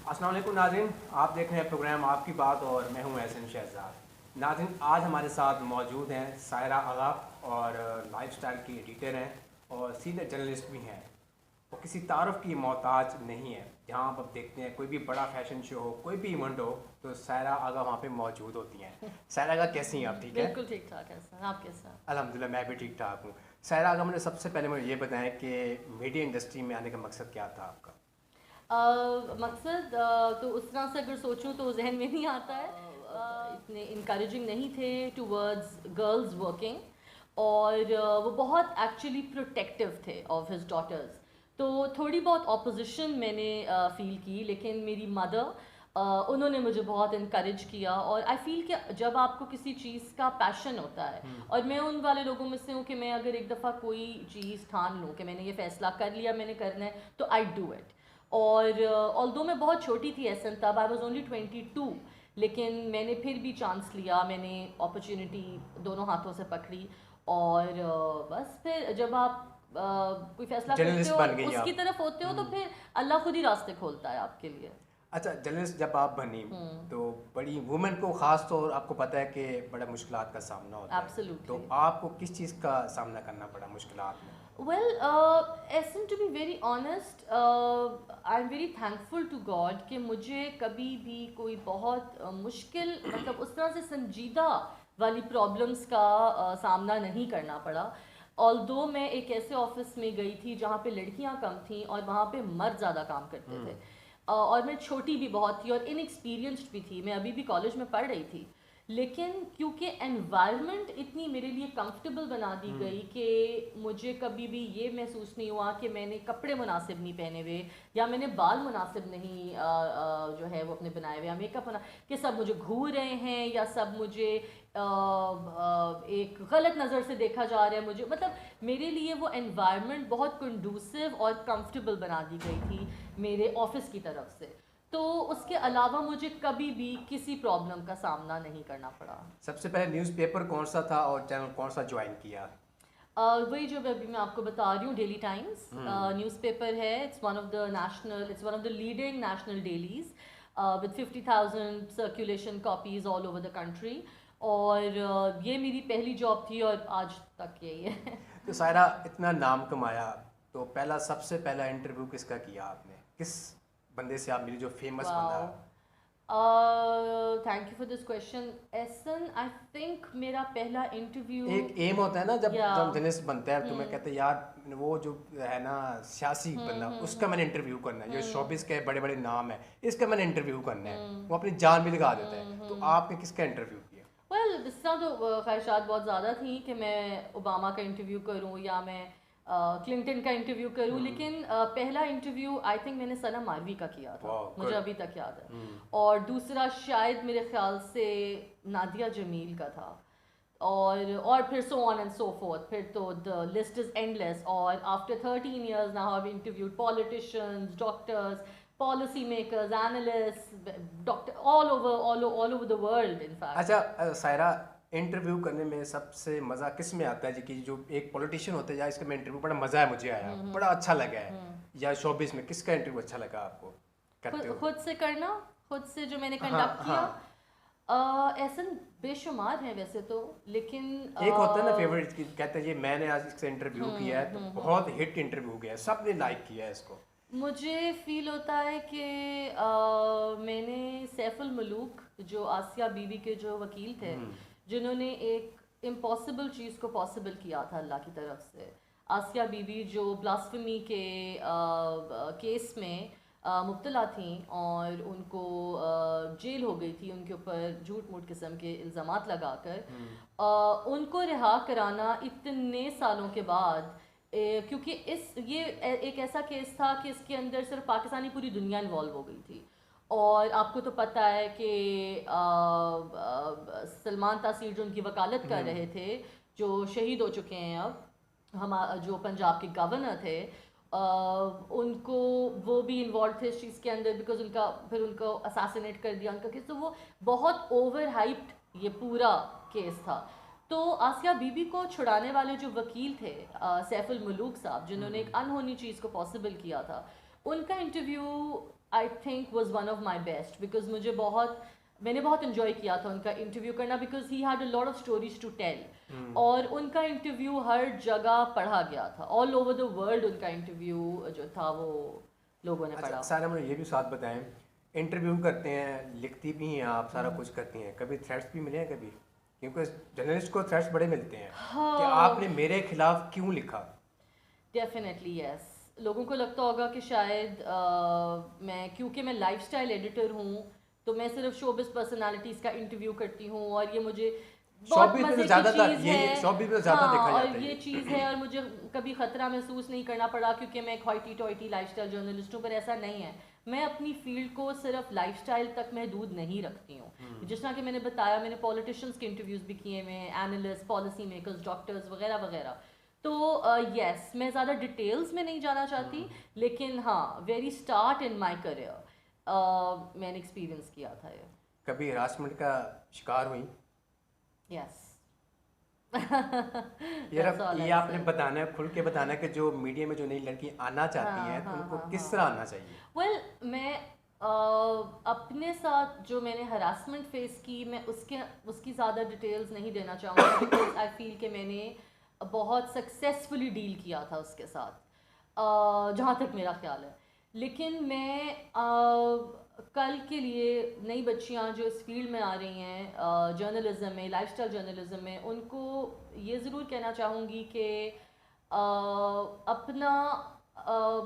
अस्सलाम वालेकुम नाज़रीन, आप देख रहे हैं प्रोग्राम आपकी बात और मैं हूं एहसन शहजाद। नाज़रीन, आज हमारे साथ मौजूद हैं सायरा आगा और लाइफस्टाइल की एडिटर हैं और सीनियर जर्नलिस्ट भी हैं। वो किसी तारुफ की मोहताज नहीं है। जहां आप अब देखते हैं कोई भी बड़ा फैशन शो हो, कोई भी इवेंट हो, तो सायरा आगा वहाँ पे मौजूद होती हैं। सायरा आगा कैसी हैं आप? ठीक है, बिल्कुल ठीक ठाक है सर, आप कैसा? अल्हम्दुलिल्लाह मैं भी ठीक ठाक हूँ। सायरा आगा, मुझे सबसे पहले मुझे ये बताएं कि मीडिया इंडस्ट्री में आने का मकसद क्या था आपका? मकसद तो उस तरह से अगर सोचूं तो जहन में नहीं आता है। इतने इनकरेजिंग नहीं थे टूवर्ड्स गर्ल्स वर्किंग, और वो बहुत एक्चुअली प्रोटेक्टिव थे ऑफ हिज डॉटर्स। तो थोड़ी बहुत ऑपोजिशन मैंने फील की, लेकिन मेरी मदर उन्होंने मुझे बहुत इनकरेज किया। और आई फील कि जब आपको किसी चीज़ का पैशन होता है, और मैं उन वाले लोगों में से हूँ कि मैं अगर एक दफ़ा कोई चीज़ ठान लूँ कि मैंने ये फ़ैसला कर लिया, मैंने करना है, तो आई डू इट। और ऑल्दो मैं बहुत छोटी थी एसन तब, आई वॉज ओनली 22, लेकिन मैंने फिर भी चांस लिया, मैंने अपॉर्चुनिटी दोनों हाथों से पकड़ी। और बस फिर जब आप कोई फैसला करते जर्नलिस्ट हो बन और गई उसकी आप। तरफ होते हो, तो फिर अल्लाह खुद ही रास्ते खोलता है आपके लिए। अच्छा, जर्नलिस्ट जब आप बनी तो बड़ी वुमेन को ख़ास तौर आपको पता है कि बड़ा मुश्किलात का सामना होता है, एब्सोल्युटली। तो आपको किस चीज़ का सामना करना पड़ा मुश्किलात में? Well, Essen, to be very honest, I'm very thankful to God कि मुझे कभी भी कोई बहुत मुश्किल, मतलब उस तरह से संजीदा वाली प्रॉब्लम्स का सामना नहीं करना पड़ा। ऑल्दो मैं एक ऐसे ऑफिस में गई थी जहाँ पे लड़कियाँ कम थीं और वहाँ पे मर्द ज़्यादा काम करते थे। और मैं छोटी भी बहुत थी और इनएक्सपीरियंस्ड भी थी, मैं अभी भी कॉलेज में पढ़ रही थी। लेकिन क्योंकि एनवायरनमेंट इतनी मेरे लिए कंफर्टेबल बना दी गई कि मुझे कभी भी ये महसूस नहीं हुआ कि मैंने कपड़े मुनासिब नहीं पहने हुए, या मैंने बाल मुनासिब नहीं जो है वो अपने बनाए हुए, या मेकअप बना कि सब मुझे घूर रहे हैं, या सब मुझे एक गलत नज़र से देखा जा रहा है मुझे। मतलब मेरे लिए वो एनवायरनमेंट बहुत कंडूसिव और कंफर्टेबल बना दी गई थी मेरे ऑफिस की तरफ से। तो उसके अलावा मुझे कभी भी किसी प्रॉब्लम का सामना नहीं करना पड़ा। सबसे पहले न्यूज़पेपर कौन सा था और चैनल कौन सा ज्वाइन किया? वही जो अभी मैं आपको बता रही हूँ, डेली टाइम्स न्यूज़पेपर है। It's one of the leading national dailies with 50,000 circulation copies all over the country. और ये मेरी पहली जॉब थी और आज तक यही है। तो सायरा, इतना नाम कमाया, तो सबसे पहला इंटरव्यू किसका किया आपने? किस बंदे से आप मिली जो फेमस बंदा? Thank you for this question essence. I think मेरा पहला इंटरव्यू, एक एम होता है ना, जब या जर्नलिस्ट बनता है तो मैं कहते हैं यार वो जो है ना सियासी बंदा, उसका मैंने इंटरव्यू करना है, जो शोबिस के बड़े बड़े नाम है इसका मैंने इंटरव्यू करना है, वो अपनी जान भी लगा देता है। तो आपने किसका इंटरव्यू किया? वेल, इस तरह तो ख्वाहिशात बहुत ज़्यादा थी कि मैं ओबामा का इंटरव्यू करूं या मैं क्लिंटन का इंटरव्यू करूं, लेकिन पहला इंटरव्यू आई थिंक मैंने सना मारवी का किया था, मुझे अभी तक याद है। और दूसरा शायद मेरे ख्याल से नादिया जमील का था। और फिर so on and so fourth, फिर तो द लिस्ट इज एंडलेस। और after 13 years now I have interviewed politicians, doctors, policy makers, analyst, doctor all over the world in fact. अच्छा सायरा, इंटरव्यू करने में सबसे मज़ा किस में आता है जी? कि जो एक पॉलिटिशियन होता है, या इसका मैं इंटरव्यू बड़ा मज़ा है, मुझे आया, बड़ा अच्छा लगा है, या शोबिस में किसका इंटरव्यू अच्छा लगा आपको करते हो? खुद से करना, खुद से जो मैंने हाँ कंडक्ट किया। हाँ, ऐसा बेशुमार है वैसे तो, लेकिन एक होता है ना फेवरेट की, कहते हैं ये मैंने आज इससे इंटरव्यू किया है तो बहुत हिट इंटरव्यू गया है, सबने लाइक किया है इसको। मुझे फील होता है कि मैंने सैफुल मलूक, जो आसिया बीबी के जो वकील थे, जिन्होंने एक इम्पॉसिबल चीज़ को पॉसिबल किया था अल्लाह की तरफ से। आसिया बीबी जो ब्लास्फेमी के केस में मुब्तला थी और उनको जेल हो गई थी उनके ऊपर झूठ मूठ किस्म के इल्ज़ामात लगाकर, उनको रिहा कराना इतने सालों के बाद, क्योंकि ये एक ऐसा केस था कि इसके अंदर सिर्फ पाकिस्तानी पूरी दुनिया इन्वॉल्व हो गई थी। और आपको तो पता है कि सलमान तासीर जो उनकी वकालत कर रहे थे, जो शहीद हो चुके हैं अब, हम जो पंजाब के गवर्नर थे, उनको वो भी इन्वॉल्व थे इस चीज़ के अंदर, बिकॉज उनको असैसिनेट कर दिया उनका केस। तो वो बहुत ओवर हाइप्ड ये पूरा केस था। तो आसिया बीबी को छुड़ाने वाले जो वकील थे सैफुल मलूक साहब, जिन्होंने एक अनहोनी चीज़ को पॉसिबल किया था, उनका interview I think was one of my best, because मैंने बहुत इन्जॉय किया था उनका इंटरव्यू करना, because he had a lot of stories to tell, और उनका इंटरव्यू हर जगह पढ़ा गया था, ऑल ओवर द वर्ल्ड उनका इंटरव्यू जो था वो लोगों ने पढ़ा। सारा मुझे ये भी साथ बताएं, इंटरव्यू करते हैं, लिखती भी हैं आप, सारा कुछ करती हैं, कभी थ्रेट्स भी मिले हैं कभी? क्योंकि जर्नलिस्ट को थ्रेट्स बड़े मिलते हैं कि आपने मेरे खिलाफ क्यों लिखा। डेफिनेटली यस, लोगों को लगता होगा कि शायद क्योंकि मैं लाइफस्टाइल एडिटर हूँ तो मैं सिर्फ शोबिस पर्सनालिटीज़ का इंटरव्यू करती हूँ, और ये मुझे बहुत मजे की चीज़ है, हाँ, और ये चीज़ है, और मुझे कभी ख़तरा महसूस नहीं करना पड़ा क्योंकि मैं एक हॉइटी टॉइटी लाइफस्टाइल जर्नलिस्ट हूँ, पर ऐसा नहीं है। मैं अपनी फील्ड को सिर्फ लाइफस्टाइल तक महदूद नहीं रखती हूँ। जिस तरह कि मैंने बताया, मैंने पॉलिटिशियंस के इंटरव्यूज़ भी किए हुए हैं, एनालिस्ट, पॉलिसी मेकर्स, डॉक्टर्स वगैरह वगैरह। तो यस, मैं ज़्यादा डिटेल्स में नहीं जाना चाहती, लेकिन हाँ, very start in my career मैंने एक्सपीरियंस किया था ये। कभी हरासमेंट का शिकार हुई? यस। ये आपने बताना है, खुल के बताना है कि जो मीडिया में जो नई लड़की आना चाहती हैं तो उनको किस तरह आना चाहिए? वेल, मैं अपने साथ जो मैंने हरासमेंट फेस की, मैं उसकी ज़्यादा डिटेल्स नहीं देना चाहूँगी, बिकॉज आई फील कि मैंने बहुत सक्सेसफुली डील किया था उसके साथ, जहाँ तक मेरा ख्याल है। लेकिन मैं कल के लिए नई बच्चियां जो इस फील्ड में आ रही हैं, जर्नलिज्म में, लाइफस्टाइल जर्नलिज्म में, उनको ये ज़रूर कहना चाहूँगी कि अपना,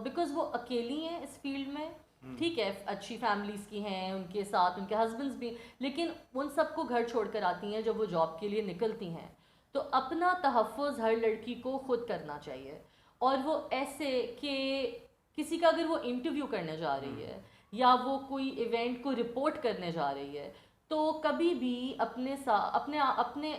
बिकॉज़ वो अकेली हैं इस फील्ड में, ठीक है, अच्छी फैमिलीज़ की हैं, उनके साथ उनके हस्बैंड्स भी, लेकिन उन सबको घर छोड़कर आती हैं जब वो जॉब के लिए निकलती हैं। तो अपना तहफ़्फ़ुज़ हर लड़की को ख़ुद करना चाहिए, और वो ऐसे कि किसी का अगर वो इंटरव्यू करने जा रही है या वो कोई इवेंट को रिपोर्ट करने जा रही है, तो कभी भी अपने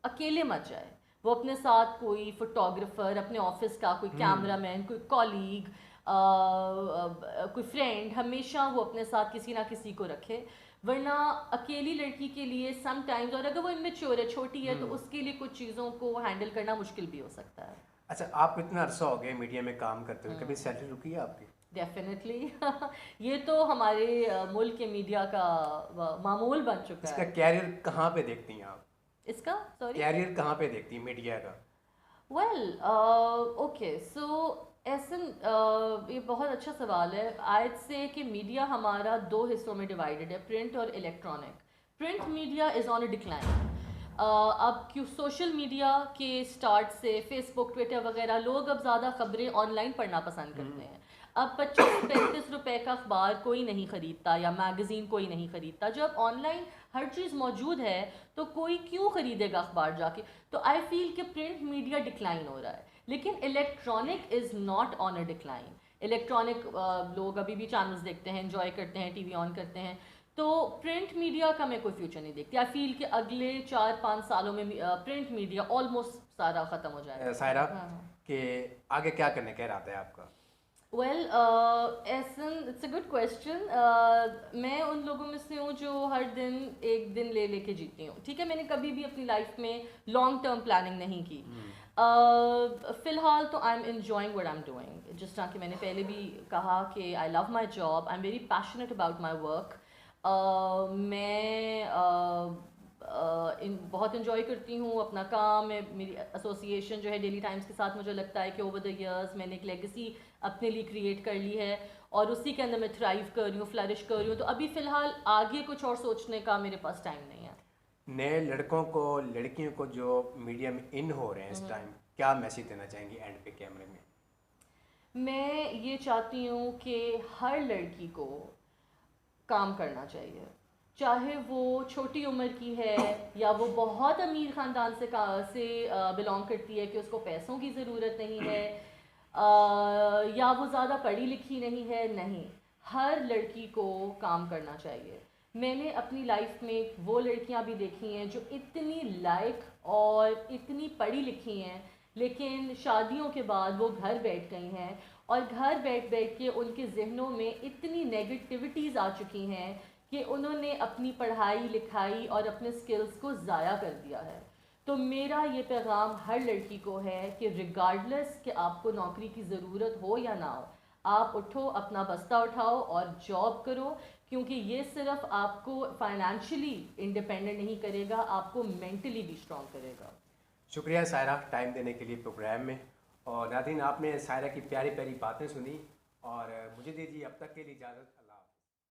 अकेले मत जाए। वो अपने साथ कोई फोटोग्राफर, अपने ऑफिस का कोई कैमरामैन, कोई कॉलीग, कोई फ्रेंड, हमेशा वो अपने साथ किसी ना किसी को रखे, वरना अकेली लड़की के लिए सम टाइम्स, और अगर वो इमेच्योर है, छोटी है, तो उसके लिए कुछ चीज़ों को हैंडल करना मुश्किल भी हो सकता है। अच्छा, आप इतना अरसा हो गया मीडिया में काम करते हुए, कभी सैलरी रुकी है आपकी? डेफिनेटली ये तो हमारे मुल्क के मीडिया का मामूल बन चुका है। इसका कैरियर कहाँ पे देखती हैं आप? इसका सॉरी, कैरियर कहाँ पे देखती हैं मीडिया का? वेल ओके, सो ऐसन ये बहुत अच्छा सवाल है। आज से कि मीडिया हमारा दो हिस्सों में डिवाइडेड है, प्रिंट और electronic. Print media is on a decline. अब क्यों सोशल मीडिया के स्टार्ट से फेसबुक, ट्विटर वगैरह, लोग अब ज़्यादा खबरें ऑनलाइन पढ़ना पसंद करते हैं। अब 25-35 रुपए का अखबार कोई नहीं ख़रीदता, या मैगज़ीन कोई नहीं ख़रीदता। जब ऑनलाइन हर चीज़ मौजूद है तो कोई क्यों ख़रीदेगा अखबार जाके? तो आई फील कि प्रिंट मीडिया डिक्लाइन हो रहा है, लेकिन electronic is not on a decline. Electronic लोग अभी भी चैनल्स देखते हैं, एंजॉय करते हैं, टीवी ऑन करते हैं। तो प्रिंट मीडिया का मैं कोई फ्यूचर नहीं देखती। आई फील कि अगले 4-5 सालों में प्रिंट मीडिया ऑलमोस्ट सारा ख़त्म हो जाएगा। सायरा, कि आगे क्या करने का इरादा है आपका? Well, it's a good question. मैं उन लोगों में से हूँ जो हर दिन एक दिन ले लेके जीती हूँ, ठीक है। मैंने कभी भी अपनी लाइफ में लॉन्ग टर्म प्लानिंग नहीं की। फ़िलहाल तो I am enjoying what I am doing. जिस तरह कि मैंने पहले भी कहा कि I love my job, I am very passionate about my work. मैं बहुत इन्जॉय करती हूँ अपना काम। मेरी एसोसिएशन जो है डेली टाइम्स के साथ, मुझे लगता है कि ओवर द इयर्स मैंने एक लेगेसी अपने लिए क्रिएट कर ली है, और उसी के अंदर मैं थ्राइव कर रही हूँ, फ्लरिश कर रही हूँ। तो अभी फ़िलहाल आगे कुछ और सोचने का मेरे पास टाइम नहीं है। नए लड़कों को, लड़कियों को जो मीडिया में इन हो रहे हैं इस टाइम, क्या मैसेज देना चाहेंगी एंड पे कैमरे में? मैं ये चाहती हूँ कि हर लड़की को काम करना चाहिए, चाहे वो छोटी उम्र की है या वो बहुत अमीर ख़ानदान से बिलोंग करती है कि उसको पैसों की ज़रूरत नहीं है, या वो ज़्यादा पढ़ी लिखी नहीं है। नहीं, हर लड़की को काम करना चाहिए। मैंने अपनी लाइफ में वो लड़कियां भी देखी हैं जो इतनी लायक और इतनी पढ़ी लिखी हैं, लेकिन शादियों के बाद वो घर बैठ गई हैं, और घर बैठ बैठ के उनके जहनों में इतनी नेगेटिविटीज़ आ चुकी हैं कि उन्होंने अपनी पढ़ाई लिखाई और अपने स्किल्स को ज़ाया कर दिया है। तो मेरा ये पैगाम हर लड़की को है कि रिगार्डलेस कि आपको नौकरी की ज़रूरत हो या ना हो, آپ اٹھو، اپنا بستہ اٹھاؤ اور جاب کرو، کیونکہ یہ صرف آپ کو فائنینشلی انڈیپینڈنٹ نہیں کرے گا، آپ کو مینٹلی بھی اسٹرانگ کرے گا۔ شکریہ سائرہ ٹائم دینے کے لیے پروگرام میں، اور ناظرین آپ نے سائرہ کی پیاری پیاری باتیں سنی، اور مجھے دیجیے اب تک کے لیے اجازت۔